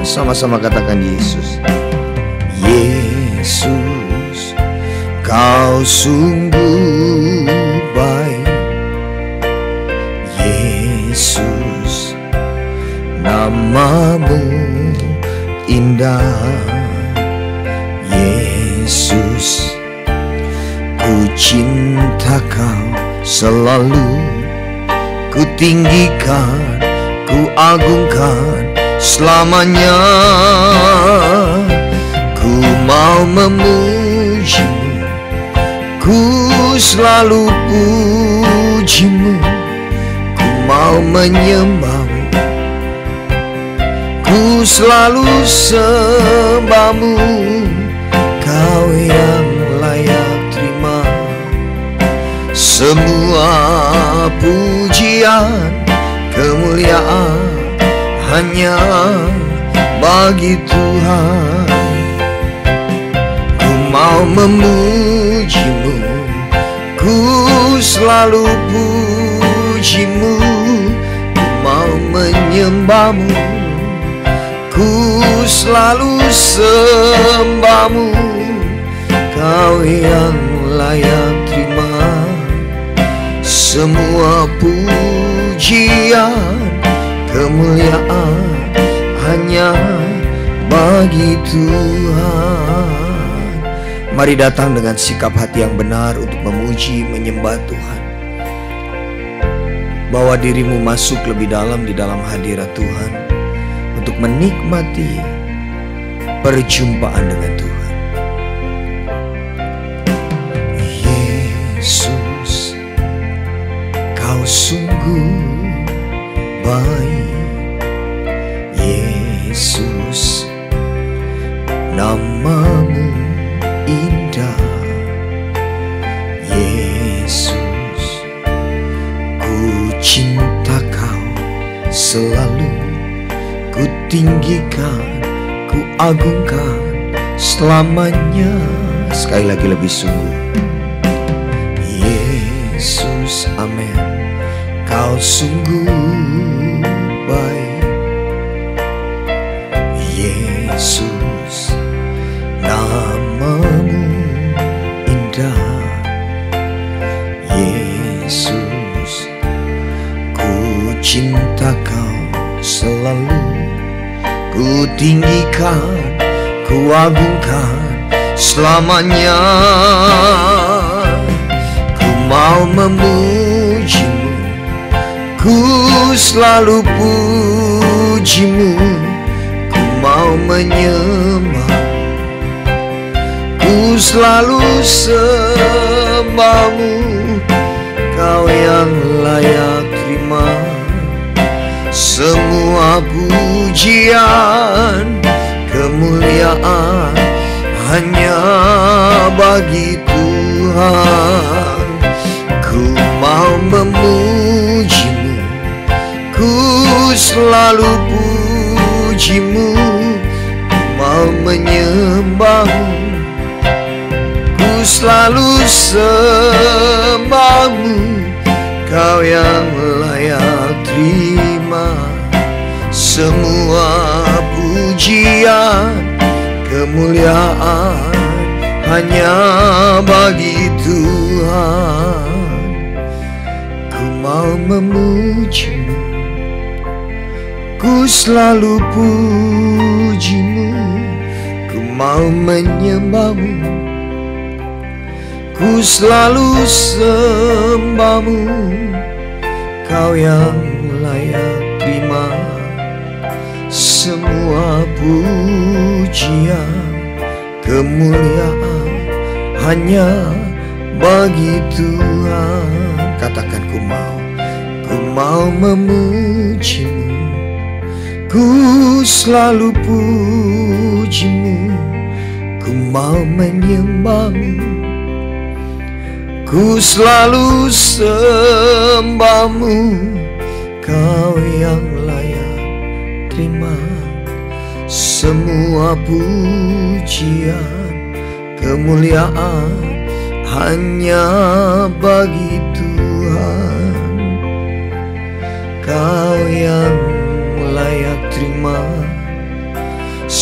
Sama-sama katakan Yesus. Yesus, Kau sungguh baik. Yesus, nama-Mu indah. Yesus, ku cinta Kau selalu, ku tinggikan, ku agungkan selamanya. Ku mau memuji-Mu, ku selalu puji-Mu. Ku mau menyembah-Mu, ku selalu sembah-Mu. Kau yang layak terima semua pujian, kemuliaan hanya bagi Tuhan. Ku mau memuji-Mu, ku selalu puji-Mu. Ku mau menyembah-Mu, ku selalu sembah-Mu. Kau yang layak terima semua pujian, kemuliaan hanya bagi Tuhan. Mari datang dengan sikap hati yang benar untuk memuji, menyembah Tuhan. Bawa dirimu masuk lebih dalam di dalam hadirat Tuhan untuk menikmati perjumpaan dengan Tuhan. Yesus, Kau sungguh baik. Yesus, nama-Mu indah. Yesus, ku cinta Kau selalu, ku tinggikan, ku agungkan selamanya. Sekali lagi lebih sungguh. Yesus, amin. Kau sungguh baik. Yesus, nama-Mu indah. Yesus, ku cinta Kau selalu, ku tinggikan, ku agungkan selamanya. Ku mau memuji-Mu, ku selalu puji-Mu. Ku mau menyembah, ku selalu sembah-Mu. Kau yang layak terima semua pujian, kemuliaan hanya bagi Tuhan. Ku mau memuji-Mu, ku selalu puji-Mu. Ku mau menyembah-Mu, ku selalu sembah-Mu. Kau yang layak terima semua pujian, kemuliaan hanya bagi Tuhan. Ku mau memuji-Mu, ku selalu puji-Mu. Ku mau menyembah-Mu, ku selalu sembah-Mu. Kau yang layak terima semua pujian, kemuliaan hanya bagi Tuhan. Katakan, ku mau memuji-Mu, ku selalu puji-Mu. Ku mau menyembah-Mu, ku selalu sembah-Mu. Kau yang layak terima semua pujian, kemuliaan hanya bagi Tuhan. Kau yang layak terima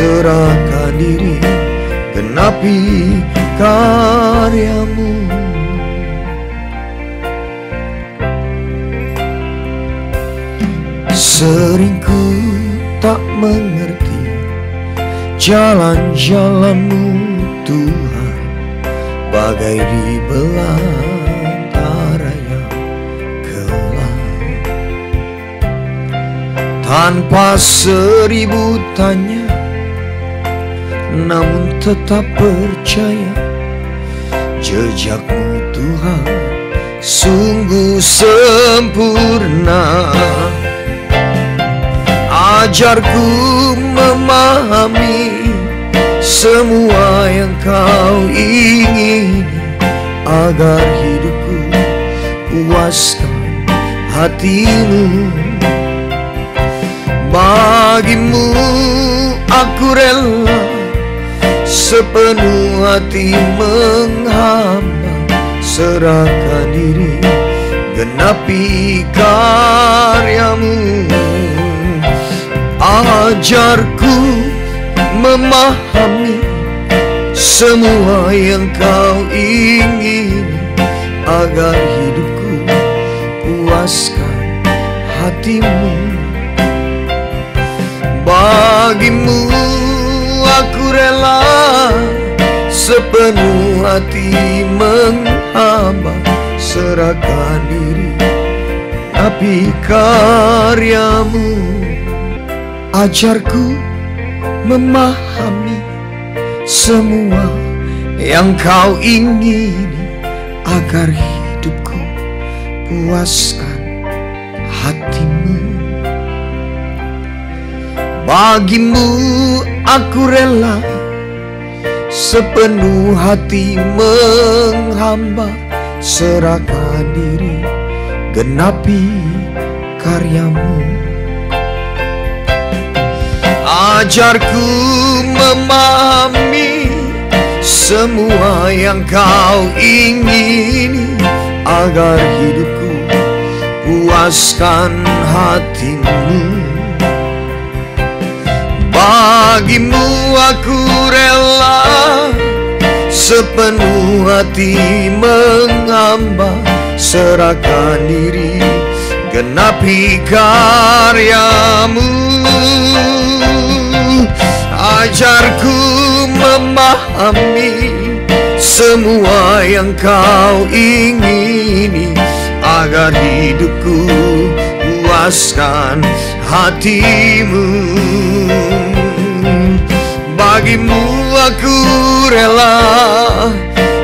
serahkan diri, genapi karyamu. Sering ku tak mengerti jalan-jalan-Mu Tuhan, bagai di belantara yang gelap. Tanpa seribu tanya, namun tetap percaya, jejak-Mu Tuhan sungguh sempurna. Ajarku memahami semua yang Kau ingini, agar hidupku puaskan hati-Mu. Bagi-Mu aku rela sepenuh hati menghamba, serahkan diri, genapi karyamu. Ajarku memahami semua yang Kau ingini, agar hidupku puaskan hati-Mu. Bagi-Mu aku rela sepenuh hati menghamba, serahkan diri, genapi karyamu. Ajarku memahami semua yang Kau ingini, agar hidupku puaskan hati-Mu. Bagi-Mu aku rela sepenuh hati menghamba, serahkan diri, genapi karyamu. Ajarku memahami semua yang Kau ingini, agar hidupku puaskan hati-Mu. Bagi-Mu aku rela sepenuh hati menghamba, serahkan diri, genapi karyamu. Ajarku memahami semua yang Kau ingini, agar hidupku puaskan hati-Mu. Bagi-Mu aku rela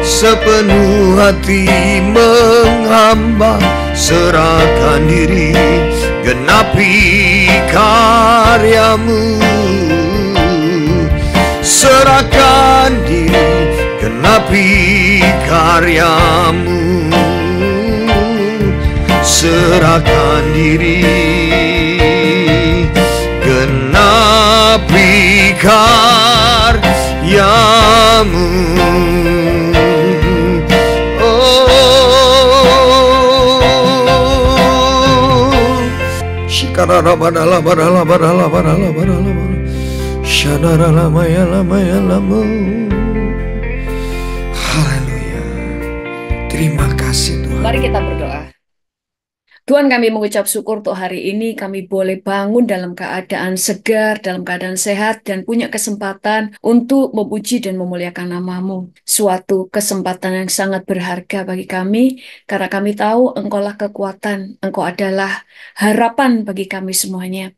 sepenuh hati menghamba, serahkan diri, genapi karyamu. Serahkan diri, genapi karyamu. Serahkan diri, genapi karyamu. Shikarara badala badala badala badala badala badala. Shadara lamaya lamaya lamu. Haleluya. Terima kasih Tuhan. Mari kita berdoa. Tuhan, kami mengucap syukur untuk hari ini kami boleh bangun dalam keadaan segar, dalam keadaan sehat, dan punya kesempatan untuk memuji dan memuliakan nama-Mu. Suatu kesempatan yang sangat berharga bagi kami, karena kami tahu Engkaulah kekuatan, Engkau adalah harapan bagi kami semuanya.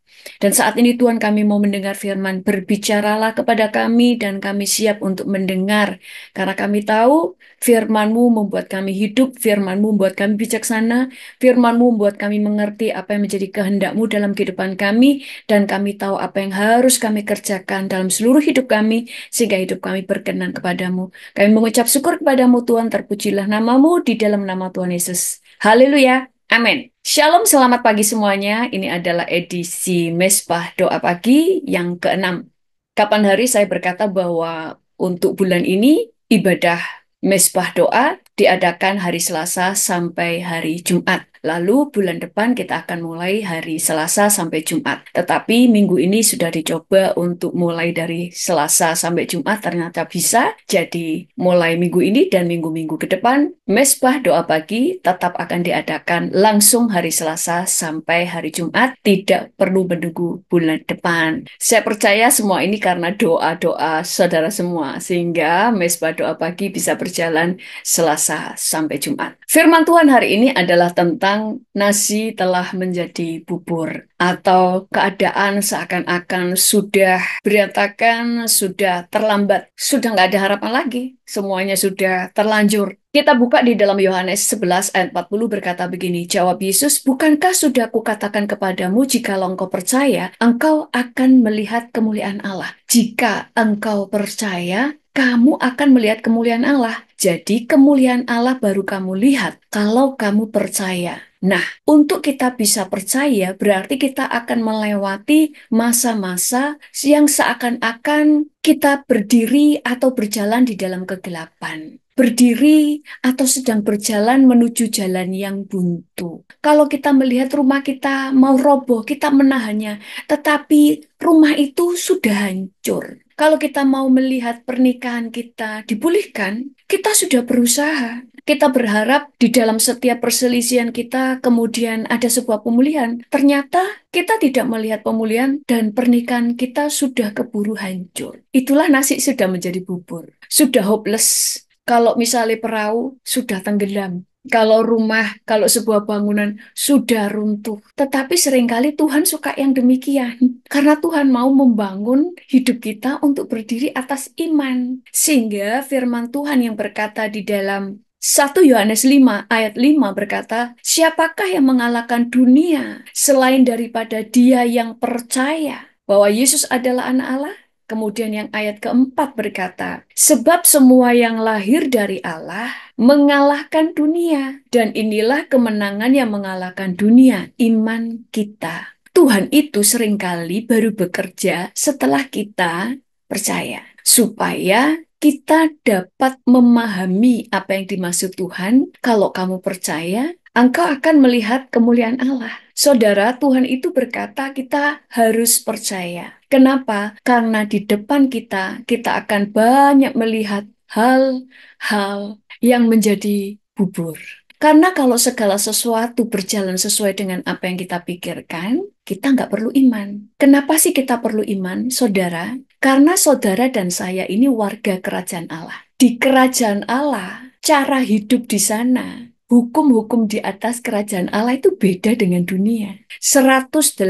Dan saat ini Tuhan, kami mau mendengar firman, berbicaralah kepada kami dan kami siap untuk mendengar. Karena kami tahu firman-Mu membuat kami hidup, firman-Mu membuat kami bijaksana, firman-Mu membuat kami mengerti apa yang menjadi kehendak-Mu dalam kehidupan kami, dan kami tahu apa yang harus kami kerjakan dalam seluruh hidup kami, sehingga hidup kami berkenan kepadamu. Kami mengucap syukur kepadamu Tuhan, terpujilah nama-Mu di dalam nama Tuhan Yesus. Haleluya. Amin. Shalom, selamat pagi semuanya. Ini adalah edisi Mezbah Doa Pagi yang ke-6. Kapan hari saya berkata bahwa untuk bulan ini ibadah Mezbah Doa diadakan hari Selasa sampai hari Jumat. Lalu bulan depan kita akan mulai hari Selasa sampai Jumat. Tetapi minggu ini sudah dicoba untuk mulai dari Selasa sampai Jumat, ternyata bisa. Jadi mulai minggu ini dan minggu-minggu ke depan, Mesbah Doa Pagi tetap akan diadakan langsung hari Selasa sampai hari Jumat, tidak perlu menunggu bulan depan. Saya percaya semua ini karena doa-doa saudara semua, sehingga Mesbah Doa Pagi bisa berjalan Selasa sampai Jumat. Firman Tuhan hari ini adalah tentang nasi telah menjadi bubur, atau keadaan seakan-akan sudah berantakan, sudah terlambat, sudah nggak ada harapan lagi, semuanya sudah terlanjur. Kita buka di dalam Yohanes 11 ayat 40 berkata begini, jawab Yesus, bukankah sudah kukatakan kepadamu, jikalau engkau percaya, engkau akan melihat kemuliaan Allah. Jika engkau percaya, kamu akan melihat kemuliaan Allah. Jadi kemuliaan Allah baru kamu lihat kalau kamu percaya. Nah, untuk kita bisa percaya berarti kita akan melewati masa-masa yang seakan-akan kita berdiri atau berjalan di dalam kegelapan. Berdiri atau sedang berjalan menuju jalan yang buntu. Kalau kita melihat rumah kita mau roboh, kita menahannya, tetapi rumah itu sudah hancur. Kalau kita mau melihat pernikahan kita dipulihkan, kita sudah berusaha. Kita berharap di dalam setiap perselisihan kita kemudian ada sebuah pemulihan. Ternyata kita tidak melihat pemulihan dan pernikahan kita sudah keburu hancur. Itulah nasi sudah menjadi bubur. Sudah hopeless. Kalau misalnya perahu sudah tenggelam. Kalau rumah, kalau sebuah bangunan sudah runtuh. Tetapi seringkali Tuhan suka yang demikian. Karena Tuhan mau membangun hidup kita untuk berdiri atas iman. Sehingga firman Tuhan yang berkata di dalam 1 Yohanes 5 ayat 5 berkata, siapakah yang mengalahkan dunia selain daripada dia yang percaya bahwa Yesus adalah anak Allah? Kemudian yang ayat keempat berkata, sebab semua yang lahir dari Allah mengalahkan dunia. Dan inilah kemenangan yang mengalahkan dunia, iman kita. Tuhan itu seringkali baru bekerja setelah kita percaya. Supaya kita dapat memahami apa yang dimaksud Tuhan. Kalau kamu percaya, engkau akan melihat kemuliaan Allah. Saudara, Tuhan itu berkata kita harus percaya. Kenapa? Karena di depan kita akan banyak melihat hal-hal yang menjadi bubur. Karena kalau segala sesuatu berjalan sesuai dengan apa yang kita pikirkan, kita nggak perlu iman. Kenapa sih kita perlu iman, saudara? Karena saudara dan saya ini warga kerajaan Allah. Di kerajaan Allah, cara hidup di sana, hukum-hukum di atas kerajaan Allah itu beda dengan dunia. 180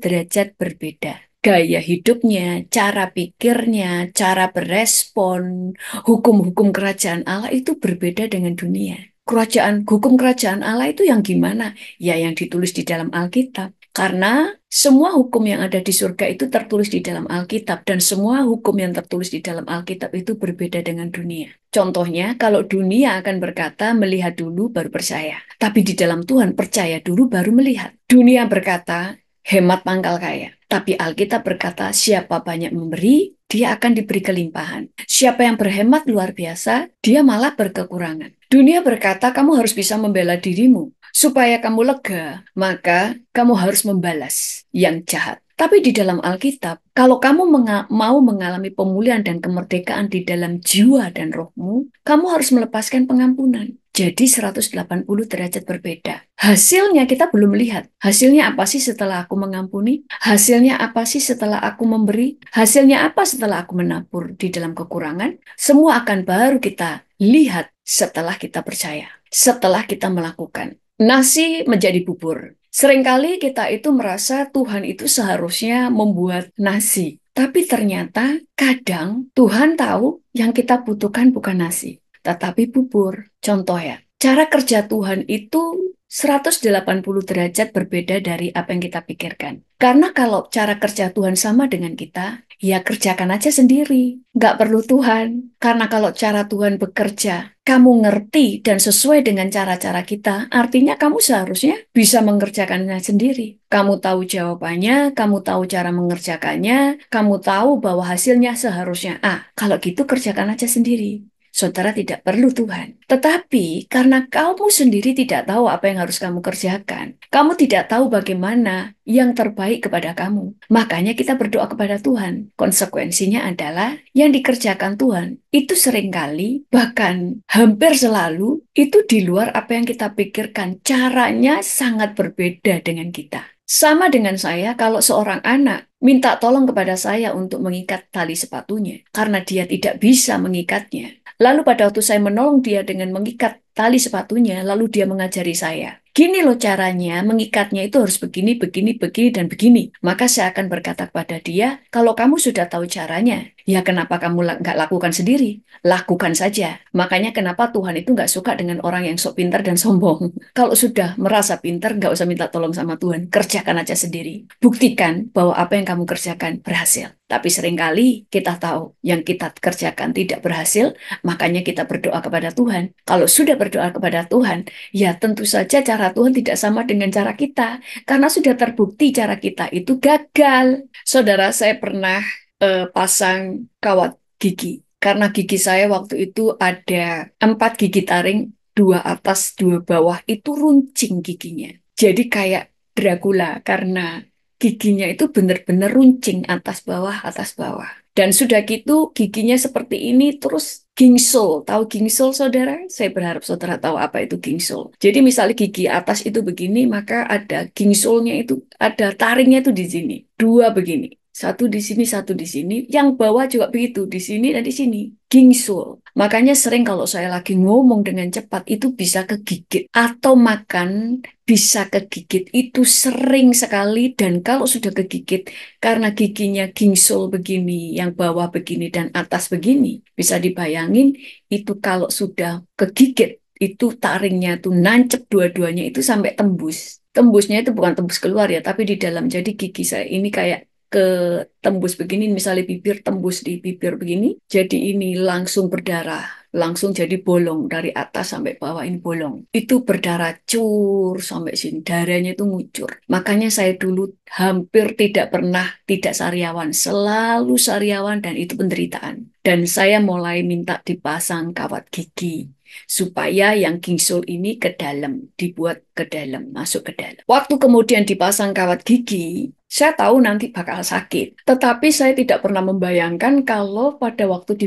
derajat berbeda. Gaya hidupnya, cara pikirnya, cara berespon, hukum-hukum kerajaan Allah itu berbeda dengan dunia. Hukum kerajaan Allah itu yang gimana? Ya yang ditulis di dalam Alkitab. Karena semua hukum yang ada di surga itu tertulis di dalam Alkitab. Dan semua hukum yang tertulis di dalam Alkitab itu berbeda dengan dunia. Contohnya, kalau dunia akan berkata, melihat dulu baru percaya. Tapi di dalam Tuhan, percaya dulu baru melihat. Dunia berkata, hemat pangkal kaya. Tapi Alkitab berkata, siapa banyak memberi, dia akan diberi kelimpahan. Siapa yang berhemat luar biasa, dia malah berkekurangan. Dunia berkata, kamu harus bisa membela dirimu. Supaya kamu lega, maka kamu harus membalas yang jahat. Tapi di dalam Alkitab, kalau kamu mau mengalami pemulihan dan kemerdekaan di dalam jiwa dan rohmu, kamu harus melepaskan pengampunan. Jadi 180 derajat berbeda. Hasilnya kita belum lihat. Hasilnya apa sih setelah aku mengampuni? Hasilnya apa sih setelah aku memberi? Hasilnya apa setelah aku menabur di dalam kekurangan? Semua akan baru kita lihat setelah kita percaya. Setelah kita melakukan. Nasi menjadi bubur. Seringkali kita itu merasa Tuhan itu seharusnya membuat nasi. Tapi ternyata kadang Tuhan tahu yang kita butuhkan bukan nasi, tetapi bubur. Contoh ya, cara kerja Tuhan itu 180 derajat berbeda dari apa yang kita pikirkan. Karena kalau cara kerja Tuhan sama dengan kita, ya kerjakan aja sendiri. Nggak perlu Tuhan. Karena kalau cara Tuhan bekerja, kamu ngerti dan sesuai dengan cara-cara kita, artinya kamu seharusnya bisa mengerjakannya sendiri. Kamu tahu jawabannya, kamu tahu cara mengerjakannya, kamu tahu bahwa hasilnya seharusnya A. Kalau gitu kerjakan aja sendiri. saudara tidak perlu Tuhan. Tetapi karena kamu sendiri tidak tahu apa yang harus kamu kerjakan, kamu tidak tahu bagaimana yang terbaik kepada kamu. Makanya kita berdoa kepada Tuhan. Konsekuensinya adalah yang dikerjakan Tuhan itu seringkali, bahkan hampir selalu, itu di luar apa yang kita pikirkan. Caranya sangat berbeda dengan kita. Sama dengan saya, kalau seorang anak minta tolong kepada saya untuk mengikat tali sepatunya, karena dia tidak bisa mengikatnya. Lalu pada waktu saya menolong dia dengan mengikat tali sepatunya, lalu dia mengajari saya. Gini loh caranya, mengikatnya itu harus begini, begini, begini, dan begini. Maka saya akan berkata kepada dia, kalau kamu sudah tahu caranya, ya kenapa kamu nggak lakukan sendiri? Lakukan saja. Makanya kenapa Tuhan itu nggak suka dengan orang yang sok pintar dan sombong. Kalau sudah merasa pintar, nggak usah minta tolong sama Tuhan. Kerjakan aja sendiri. Buktikan bahwa apa yang kamu kerjakan berhasil. Tapi seringkali kita tahu yang kita kerjakan tidak berhasil, makanya kita berdoa kepada Tuhan. Kalau sudah berdoa kepada Tuhan, ya tentu saja cara Tuhan tidak sama dengan cara kita. Karena sudah terbukti cara kita itu gagal. Saudara, saya pernah pasang kawat gigi. Karena gigi saya waktu itu ada 4 gigi taring, 2 atas, 2 bawah, itu runcing giginya. Jadi kayak Dracula, karena giginya itu benar-benar runcing atas bawah, atas bawah. Dan sudah gitu giginya seperti ini terus gingsul. Tahu gingsul saudara? Saya berharap saudara tahu apa itu gingsul. Jadi misalnya gigi atas itu begini, maka ada gingsulnya itu, ada taringnya itu di sini. 2 begini. Satu di sini, satu di sini. Yang bawah juga begitu, di sini dan di sini. Gingsul. Makanya sering kalau saya lagi ngomong dengan cepat itu bisa kegigit. Atau makan bisa kegigit. Itu sering sekali, dan kalau sudah kegigit karena giginya gingsul begini, yang bawah begini dan atas begini, bisa dibayangin itu kalau sudah kegigit, itu taringnya tuh nancep dua-duanya itu sampai tembus. Tembusnya itu bukan tembus keluar ya, tapi di dalam. Jadi gigi saya ini kayak ke tembus begini, misalnya bibir tembus di bibir begini, jadi ini langsung berdarah, langsung jadi bolong dari atas sampai bawah, ini bolong. Itu berdarah cur sampai sini, darahnya itu ngucur. Makanya saya dulu hampir tidak pernah tidak sariawan, selalu sariawan, dan itu penderitaan. Dan saya mulai minta dipasang kawat gigi supaya yang gingsul ini ke dalam, dibuat ke dalam, masuk ke dalam. Waktu kemudian dipasang kawat gigi, saya tahu nanti bakal sakit. Tetapi saya tidak pernah membayangkan kalau pada waktu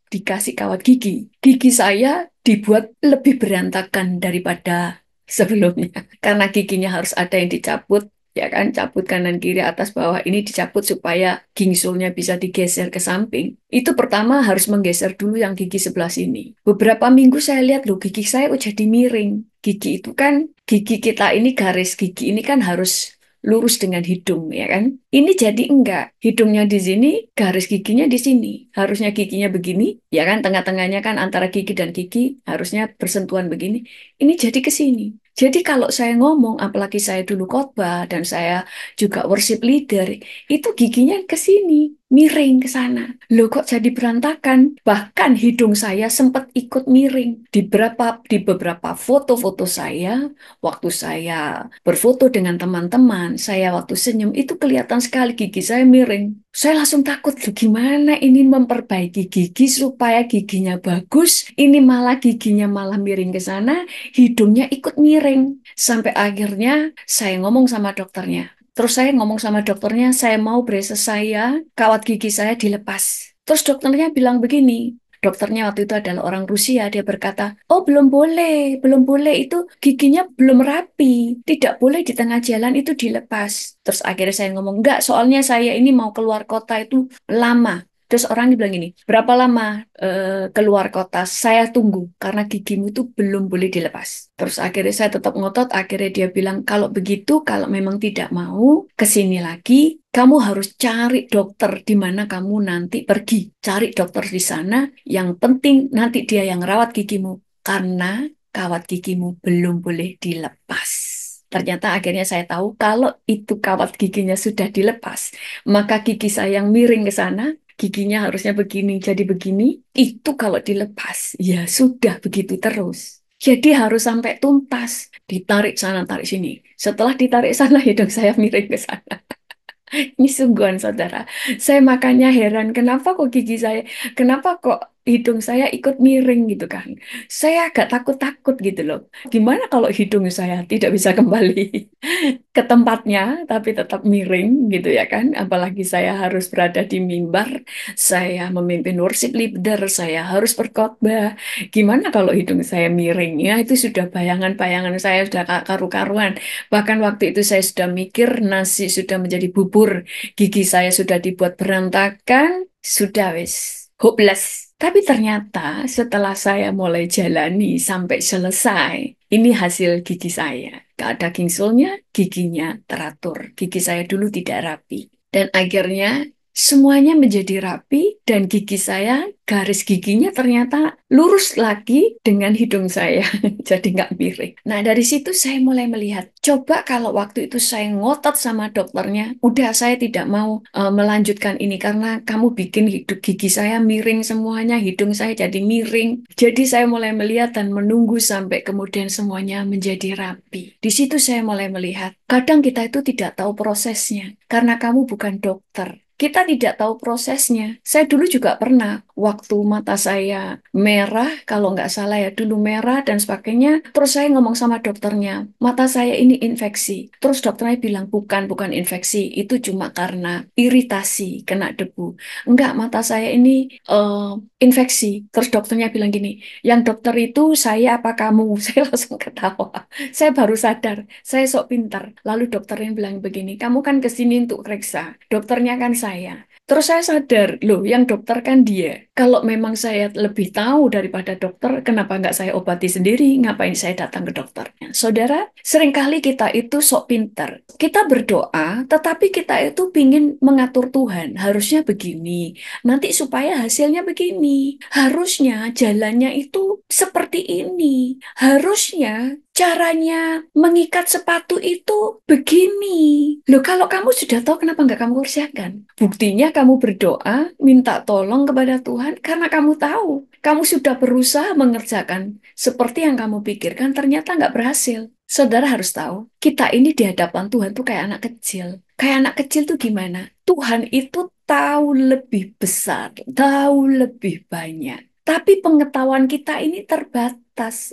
dikasih kawat gigi, gigi saya dibuat lebih berantakan daripada sebelumnya. Karena giginya harus ada yang dicabut, ya kan, cabut kanan kiri atas bawah, ini dicabut supaya gingsulnya bisa digeser ke samping. Itu pertama harus menggeser dulu yang gigi sebelah sini. Beberapa minggu saya lihat loh gigi saya kok jadi miring. Gigi itu kan, gigi kita ini, garis gigi ini kan harus lurus dengan hidung, ya kan? Ini jadi enggak. Hidungnya di sini, garis giginya di sini. Harusnya giginya begini, ya kan? Tengah-tengahnya kan antara gigi dan gigi harusnya bersentuhan begini. Ini jadi ke sini. Jadi kalau saya ngomong, apalagi saya dulu khotbah dan saya juga worship leader, itu giginya ke sini, miring ke sana. Loh kok jadi berantakan? Bahkan hidung saya sempat ikut miring. Di beberapa foto-foto saya, waktu saya berfoto dengan teman-teman, saya waktu senyum, itu kelihatan sekali gigi saya miring. Saya langsung takut, loh gimana ini memperbaiki gigi supaya giginya bagus, ini malah giginya malah miring ke sana, hidungnya ikut miring. Sampai akhirnya saya ngomong sama dokternya. Terus saya ngomong sama dokternya, saya mau braces saya, kawat gigi saya dilepas. Terus dokternya bilang begini, dokternya waktu itu adalah orang Rusia, dia berkata, oh belum boleh, itu giginya belum rapi, tidak boleh di tengah jalan itu dilepas. Terus akhirnya saya ngomong, enggak, soalnya saya ini mau keluar kota itu lama. Terus orang dibilang ini, berapa lama keluar kota? Saya tunggu, karena gigimu itu belum boleh dilepas. Terus akhirnya saya tetap ngotot, akhirnya dia bilang, kalau begitu, kalau memang tidak mau, kesini lagi, kamu harus cari dokter di mana kamu nanti pergi. Cari dokter di sana, yang penting nanti dia yang rawat gigimu. Karena kawat gigimu belum boleh dilepas. Ternyata akhirnya saya tahu kalau itu kawat giginya sudah dilepas, maka gigi saya yang miring ke sana, giginya harusnya begini, jadi begini, itu kalau dilepas, ya sudah begitu terus. Jadi harus sampai tuntas, ditarik sana, tarik sini. Setelah ditarik sana, hidung saya miring ke sana. Ini sungguhan saudara. Saya makanya heran, kenapa kok hidung saya ikut miring gitu kan. Saya agak takut-takut gitu loh. Gimana kalau hidung saya tidak bisa kembali ke tempatnya, tapi tetap miring gitu ya kan? Apalagi saya harus berada di mimbar, saya memimpin worship leader, saya harus berkhotbah. Gimana kalau hidung saya miring? Ya, itu sudah bayangan-bayangan saya sudah karu-karuan. Bahkan waktu itu saya sudah mikir nasi sudah menjadi bubur, gigi saya sudah dibuat berantakan, sudah wis hopeless. Tapi ternyata setelah saya mulai jalani sampai selesai, ini hasil gigi saya. Gak ada gingsulnya, giginya teratur. Gigi saya dulu tidak rapi. Dan akhirnya semuanya menjadi rapi dan gigi saya, garis giginya ternyata lurus lagi dengan hidung saya. Jadi nggak miring. Nah dari situ saya mulai melihat, coba kalau waktu itu saya ngotot sama dokternya, udah saya tidak mau melanjutkan ini karena kamu bikin hidup gigi saya miring semuanya, hidung saya jadi miring. Jadi saya mulai melihat dan menunggu sampai kemudian semuanya menjadi rapi. Di situ saya mulai melihat, kadang kita itu tidak tahu prosesnya karena kamu bukan dokter. Kita tidak tahu prosesnya. Saya dulu juga pernah, waktu mata saya merah, kalau nggak salah ya, dulu merah dan sebagainya. Terus saya ngomong sama dokternya, mata saya ini infeksi. Terus dokternya bilang, bukan infeksi, itu cuma karena iritasi, kena debu. Enggak, mata saya ini infeksi. Terus dokternya bilang gini, yang dokter itu saya apa kamu? Saya langsung ketawa. Saya baru sadar, saya sok pintar. Lalu dokternya bilang begini, kamu kan kesini untuk periksa. Dokternya kan saya. Terus saya sadar, loh yang dokter kan dia. Kalau memang saya lebih tahu daripada dokter, kenapa nggak saya obati sendiri? Ngapain saya datang ke dokternya? Saudara, seringkali kita itu sok pintar. Kita berdoa, tetapi kita itu pingin mengatur Tuhan. Harusnya begini, nanti supaya hasilnya begini. Harusnya jalannya itu seperti ini. Harusnya caranya mengikat sepatu itu begini. Loh, kalau kamu sudah tahu, kenapa nggak kamu kerjakan? Buktinya kamu berdoa, minta tolong kepada Tuhan, karena kamu tahu. Kamu sudah berusaha mengerjakan seperti yang kamu pikirkan, ternyata nggak berhasil. Saudara harus tahu, kita ini di hadapan Tuhan tuh kayak anak kecil. Kayak anak kecil tuh gimana? Tuhan itu tahu lebih besar, tahu lebih banyak. Tapi pengetahuan kita ini terbatas.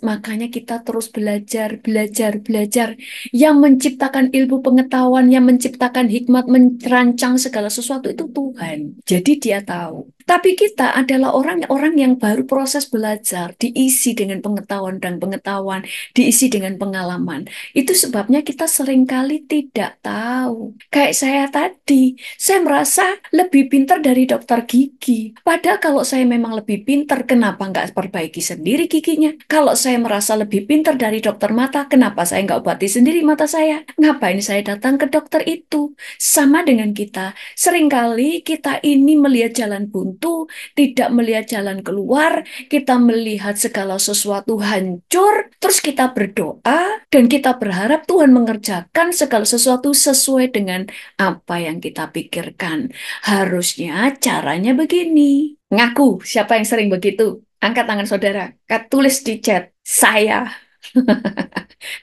Makanya kita terus belajar, belajar, belajar. Yang menciptakan ilmu pengetahuan, yang menciptakan hikmat, merancang segala sesuatu itu Tuhan. Jadi dia tahu. Tapi kita adalah orang-orang yang baru proses belajar, diisi dengan pengetahuan dan pengetahuan, diisi dengan pengalaman. Itu sebabnya kita seringkali tidak tahu. Kayak saya tadi, saya merasa lebih pintar dari dokter gigi. Padahal kalau saya memang lebih pintar, kenapa nggak perbaiki sendiri giginya? Kalau saya merasa lebih pintar dari dokter mata, kenapa saya nggak obati sendiri mata saya? Ngapain saya datang ke dokter itu? Sama dengan kita, seringkali kita ini melihat jalan buntu, tidak melihat jalan keluar, kita melihat segala sesuatu hancur, terus kita berdoa, dan kita berharap Tuhan mengerjakan segala sesuatu sesuai dengan apa yang kita pikirkan. Harusnya caranya begini. Ngaku, siapa yang sering begitu? Angkat tangan saudara, tulis di chat, saya.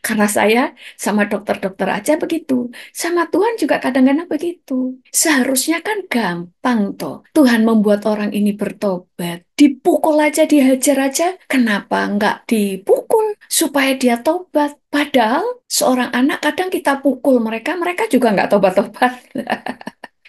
Karena saya sama dokter-dokter aja begitu. Sama Tuhan juga kadang-kadang begitu. Seharusnya kan gampang toh. Tuhan membuat orang ini bertobat. Dipukul aja, dihajar aja. Kenapa nggak dipukul supaya dia tobat? Padahal seorang anak kadang kita pukul mereka, mereka juga nggak tobat-tobat.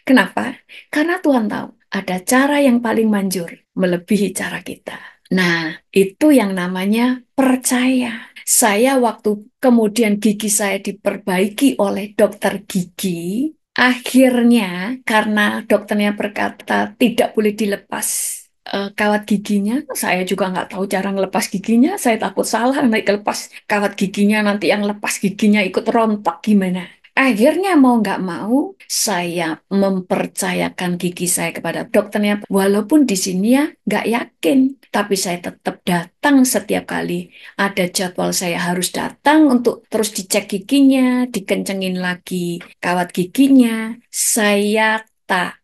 Kenapa? Karena Tuhan tahu ada cara yang paling manjur melebihi cara kita. Nah, itu yang namanya percaya. Saya waktu kemudian gigi saya diperbaiki oleh dokter gigi, akhirnya karena dokternya berkata tidak boleh dilepas kawat giginya, saya juga nggak tahu cara ngelepas giginya, saya takut salah nanti lepas kawat giginya, nanti yang lepas giginya ikut rontok gimana. Akhirnya mau nggak mau, saya mempercayakan gigi saya kepada dokternya. Walaupun di sini ya nggak yakin, tapi saya tetap datang setiap kali ada jadwal saya harus datang untuk terus dicek giginya, dikencengin lagi kawat giginya. Saya taat.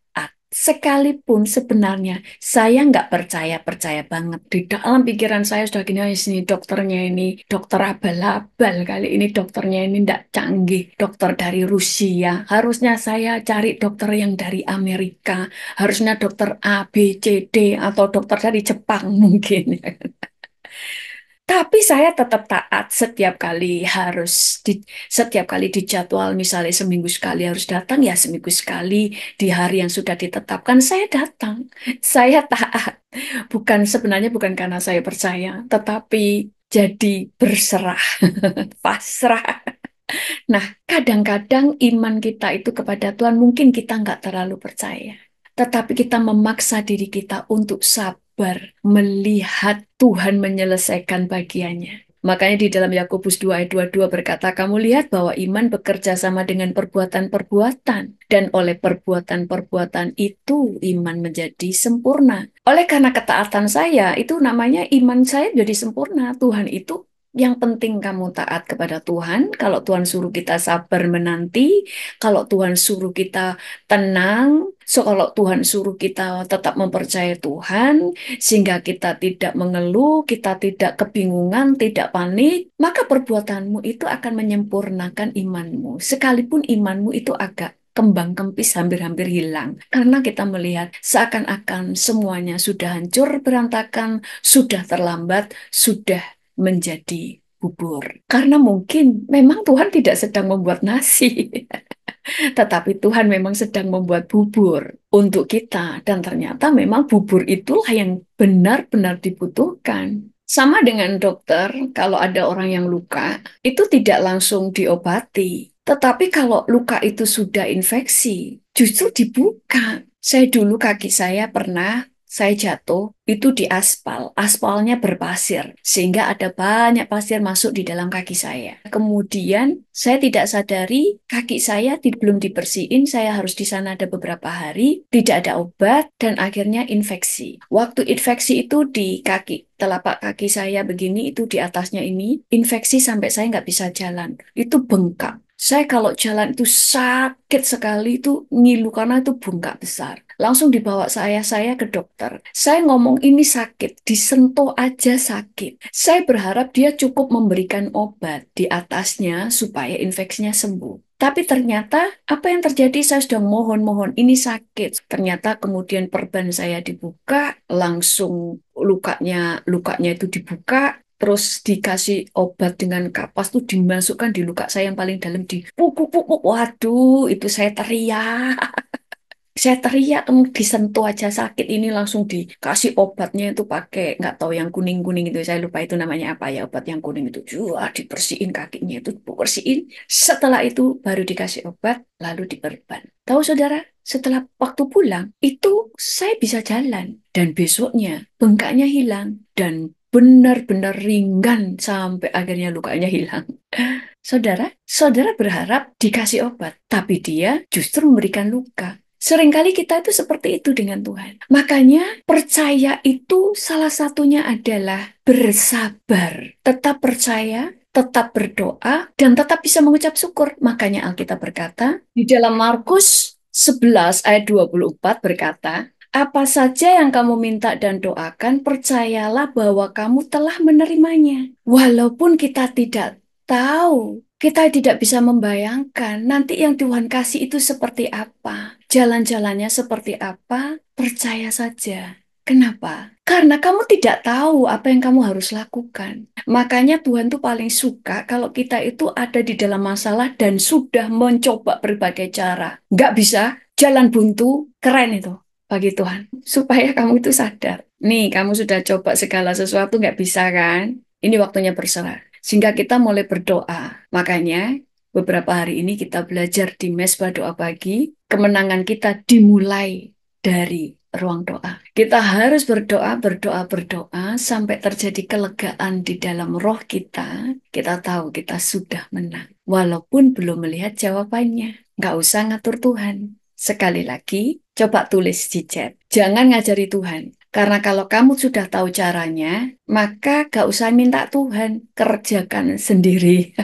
Sekalipun sebenarnya saya nggak percaya banget. Di dalam pikiran saya sudah gini, "Oh, ini dokternya ini dokter abal-abal kali ini dokternya ini nggak canggih. Dokter dari Rusia. Harusnya saya cari dokter yang dari Amerika. Harusnya dokter A, B, C, D atau dokter dari Jepang mungkin." Tapi saya tetap taat setiap kali dijadwal misalnya seminggu sekali harus datang ya seminggu sekali di hari yang sudah ditetapkan saya datang. Saya taat. Sebenarnya bukan karena saya percaya, tetapi jadi berserah, pasrah. Nah, kadang-kadang iman kita itu kepada Tuhan mungkin kita nggak terlalu percaya. Tetapi kita memaksa diri kita untuk sabar melihat Tuhan menyelesaikan bagiannya. Makanya di dalam Yakobus 2 ayat 22 berkata, kamu lihat bahwa iman bekerja sama dengan perbuatan-perbuatan. Dan oleh perbuatan-perbuatan itu iman menjadi sempurna. Oleh karena ketaatan saya, itu namanya iman saya jadi sempurna. Tuhan itu yang penting kamu taat kepada Tuhan. Kalau Tuhan suruh kita sabar menanti, kalau Tuhan suruh kita tenang, kalau Tuhan suruh kita tetap mempercayai Tuhan, sehingga kita tidak mengeluh, kita tidak kebingungan, tidak panik, maka perbuatanmu itu akan menyempurnakan imanmu. Sekalipun imanmu itu agak kembang kempis hampir-hampir hilang. Karena kita melihat seakan-akan semuanya sudah hancur berantakan, sudah terlambat, sudah menjadi bubur. Karena mungkin memang Tuhan tidak sedang membuat nasi, tetapi Tuhan memang sedang membuat bubur untuk kita. Dan ternyata memang bubur itulah yang benar-benar dibutuhkan. Sama dengan dokter, kalau ada orang yang luka, itu tidak langsung diobati. Tetapi kalau luka itu sudah infeksi, justru dibuka. Saya dulu kaki saya jatuh itu di aspal. Aspalnya berpasir, sehingga ada banyak pasir masuk di dalam kaki saya. Kemudian saya tidak sadari kaki saya belum dibersihin, saya harus di sana ada beberapa hari, tidak ada obat, dan akhirnya infeksi. Waktu infeksi itu di kaki, telapak kaki saya begini, itu di atasnya ini, infeksi sampai saya nggak bisa jalan. Itu bengkak. Saya kalau jalan itu sakit sekali, itu ngilu karena itu bengkak besar. Langsung dibawa saya ke dokter. Saya ngomong ini sakit, disentuh aja sakit. Saya berharap dia cukup memberikan obat di atasnya supaya infeksinya sembuh. Tapi ternyata apa yang terjadi, saya sudah mohon-mohon ini sakit. Ternyata kemudian perban saya dibuka, langsung lukanya itu dibuka, terus dikasih obat dengan kapas tuh dimasukkan di luka saya yang paling dalam di puk puk puk puk. Waduh, itu saya teriak. Saya teriak, disentuh aja sakit ini langsung dikasih obatnya itu pakai nggak tahu yang kuning-kuning itu saya lupa itu namanya apa ya obat yang kuning itu juga dibersihin kakinya itu bersihin. Setelah itu baru dikasih obat lalu diperban. Tahu saudara, setelah waktu pulang itu saya bisa jalan dan besoknya bengkaknya hilang dan benar-benar ringan sampai akhirnya lukanya hilang. Saudara berharap dikasih obat, tapi dia justru memberikan luka. Seringkali kita itu seperti itu dengan Tuhan. Makanya percaya itu salah satunya adalah bersabar. Tetap percaya, tetap berdoa, dan tetap bisa mengucap syukur. Makanya Alkitab berkata, di dalam Markus 11 ayat 24 berkata, apa saja yang kamu minta dan doakan, percayalah bahwa kamu telah menerimanya. Walaupun kita tidak tahu, kita tidak bisa membayangkan nanti yang Tuhan kasih itu seperti apa. Jalan-jalannya seperti apa, percaya saja. Kenapa? Karena kamu tidak tahu apa yang kamu harus lakukan. Makanya Tuhan tuh paling suka kalau kita itu ada di dalam masalah dan sudah mencoba berbagai cara. Nggak bisa, jalan buntu, keren itu bagi Tuhan. Supaya kamu itu sadar. Nih, kamu sudah coba segala sesuatu nggak bisa kan? Ini waktunya berserah. Sehingga kita mulai berdoa. Makanya beberapa hari ini kita belajar di Mesbah Doa Pagi, kemenangan kita dimulai dari ruang doa. Kita harus berdoa, berdoa, berdoa sampai terjadi kelegaan di dalam roh kita. Kita tahu kita sudah menang. Walaupun belum melihat jawabannya. Nggak usah ngatur Tuhan. Sekali lagi, coba tulis di chat. Jangan ngajari Tuhan. Karena kalau kamu sudah tahu caranya, maka gak usah minta Tuhan, kerjakan sendiri.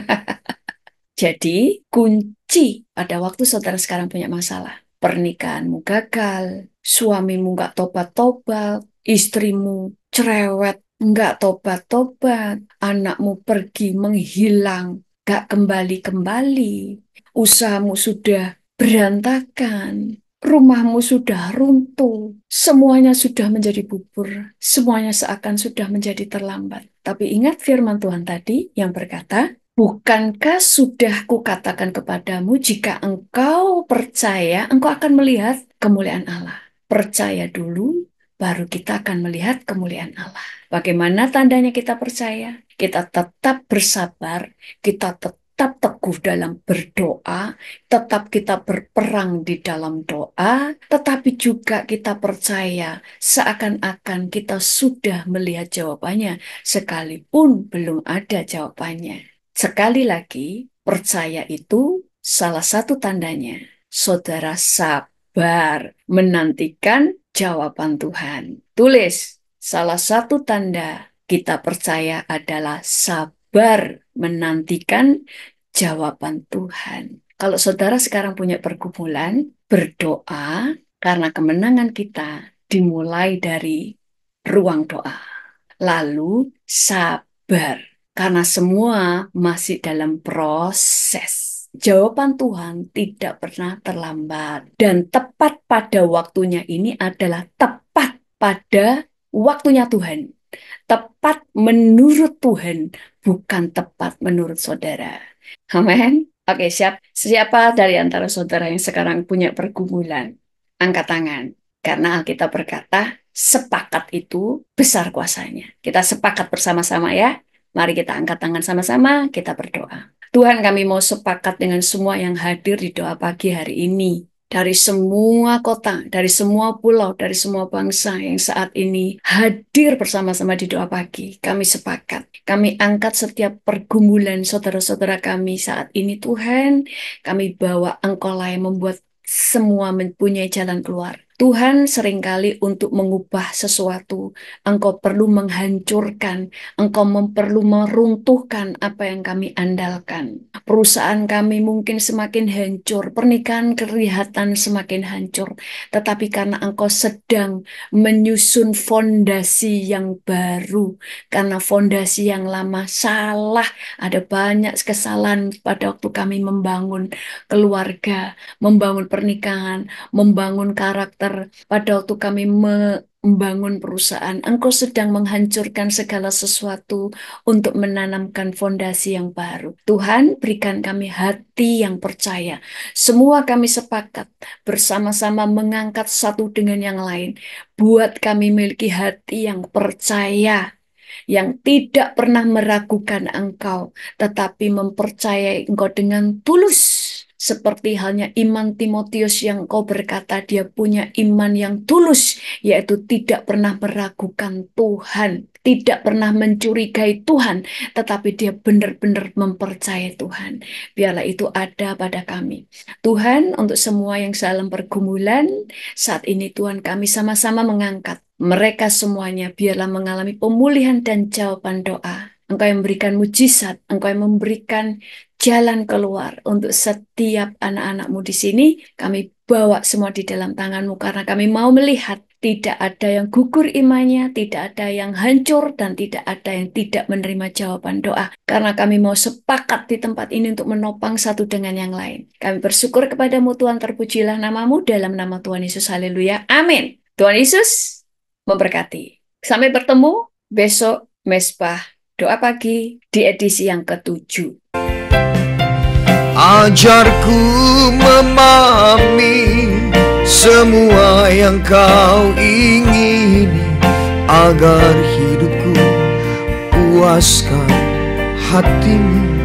Jadi, kunci pada waktu saudara sekarang punya masalah, pernikahanmu gagal, suamimu nggak tobat-tobat, istrimu cerewet, nggak tobat-tobat, anakmu pergi menghilang, nggak kembali-kembali, usahamu sudah berantakan, rumahmu sudah runtuh, semuanya sudah menjadi bubur, semuanya seakan sudah menjadi terlambat. Tapi ingat firman Tuhan tadi yang berkata, bukankah sudah kukatakan kepadamu, jika engkau percaya, engkau akan melihat kemuliaan Allah. Percaya dulu, baru kita akan melihat kemuliaan Allah. Bagaimana tandanya kita percaya? Kita tetap bersabar, kita tetap teguh dalam berdoa, tetap kita berperang di dalam doa, tetapi juga kita percaya seakan-akan kita sudah melihat jawabannya, sekalipun belum ada jawabannya. Sekali lagi, percaya itu salah satu tandanya. Saudara sabar menantikan jawaban Tuhan. Tulis, salah satu tanda kita percaya adalah sabar menantikan jawaban Tuhan. Kalau saudara sekarang punya pergumulan, berdoa karena kemenangan kita dimulai dari ruang doa. Lalu sabar karena semua masih dalam proses. Jawaban Tuhan tidak pernah terlambat dan tepat pada waktunya ini adalah tepat pada waktunya Tuhan. Tepat menurut Tuhan, bukan tepat menurut saudara. Amin. Oke, siap. Siapa dari antara saudara yang sekarang punya pergumulan? Angkat tangan. Karena Alkitab berkata, sepakat itu besar kuasanya. Kita sepakat bersama-sama ya. Mari kita angkat tangan sama-sama, kita berdoa. Tuhan, kami mau sepakat dengan semua yang hadir di doa pagi hari ini. Dari semua kota, dari semua pulau, dari semua bangsa yang saat ini hadir bersama-sama di doa pagi. Kami sepakat. Kami angkat setiap pergumulan saudara-saudara kami saat ini, Tuhan. Kami bawa Engkaulah yang membuat semua mempunyai jalan keluar. Tuhan, seringkali untuk mengubah sesuatu, Engkau perlu menghancurkan, Engkau perlu meruntuhkan apa yang kami andalkan. Perusahaan kami mungkin semakin hancur, pernikahan kelihatan semakin hancur, tetapi karena Engkau sedang menyusun fondasi yang baru, karena fondasi yang lama salah, ada banyak kesalahan pada waktu kami membangun keluarga, membangun pernikahan, membangun karakter. Pada waktu kami membangun perusahaan, Engkau sedang menghancurkan segala sesuatu untuk menanamkan fondasi yang baru. Tuhan, berikan kami hati yang percaya. Semua kami sepakat bersama-sama mengangkat satu dengan yang lain. Buat kami memiliki hati yang percaya, yang tidak pernah meragukan Engkau, tetapi mempercayai Engkau dengan tulus. Seperti halnya iman Timotius yang Engkau berkata dia punya iman yang tulus, yaitu tidak pernah meragukan Tuhan, tidak pernah mencurigai Tuhan, tetapi dia benar-benar mempercayai Tuhan. Biarlah itu ada pada kami. Tuhan, untuk semua yang dalam pergumulan, saat ini Tuhan kami sama-sama mengangkat mereka semuanya, biarlah mengalami pemulihan dan jawaban doa. Engkau yang memberikan mujizat, Engkau yang memberikan jalan keluar untuk setiap anak-anak-Mu di sini. Kami bawa semua di dalam tangan-Mu karena kami mau melihat tidak ada yang gugur imannya, tidak ada yang hancur, dan tidak ada yang tidak menerima jawaban doa. Karena kami mau sepakat di tempat ini untuk menopang satu dengan yang lain. Kami bersyukur kepada-Mu Tuhan, terpujilah nama-Mu dalam nama Tuhan Yesus. Haleluya. Amin. Tuhan Yesus memberkati. Sampai bertemu besok Mesbah Doa Pagi di edisi yang ke-7. Ajarku memahami semua yang Kau ingini, agar hidupku puaskan hatimu.